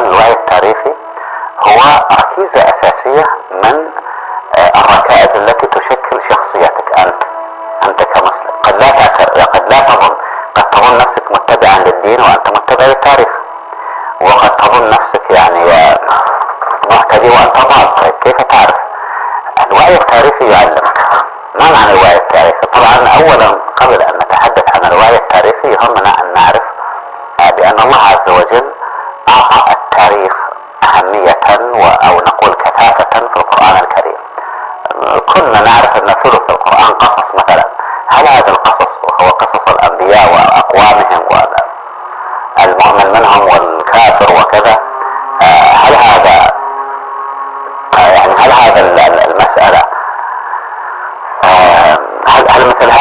الوعي التاريخي هو ركيزة أساسية من الركائز التي تشكل شخصيتك أنت كمسلم. قد لا تظن، قد تظن نفسك متبعا للدين وأنت متبع للتاريخ، وقد تظن نفسك يعني مهتدي وأنت ضال. طيب كيف تعرف؟ الوعي التاريخي يعلمك. ما معنى الوعي التاريخي؟ طبعا أولا قبل أن نتحدث عن الوعي التاريخي يهمنا أن نعرف بأن الله عز وجل أعطى التاريخ أهمية أو نقول كثافة في القرآن الكريم. كنا نعرف أن ثلث القرآن قصص مثلا. هل هذا القصص وهو قصص الأنبياء وأقوامهم والمؤمن منهم والكافر وكذا، هل هذا المسألة هل مثل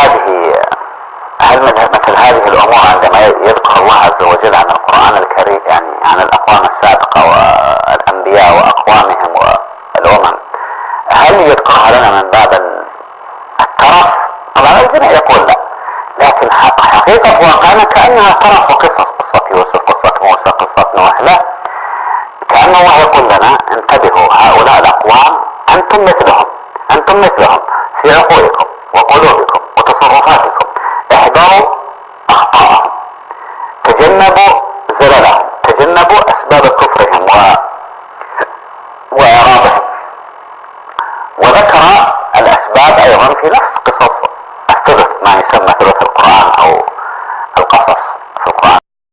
هذه الأمور عندما يذكر الله عز وجل عن القرآن الكريم، يعني عن الأقوام السابقة والأنبياء وأقوامهم والأمم، هل يذكرها لنا من باب الترف؟ طبعا الجميع يقول لا، لكن حقيقة واقعنا كأنها ترف وقصص، قصة يوسف، قصة موسى، قصة نوح. لا، كأن الله يقول لنا انتبهوا، هؤلاء الأقوام أنتم مثلهم في عقولكم وقلوبكم وتصرفاتكم. احذروا أخطاءهم، تجنبوا زللهم، تجنبوا أسباب كفرهم وإعراضهم. وذكر الأسباب أيضا في نفس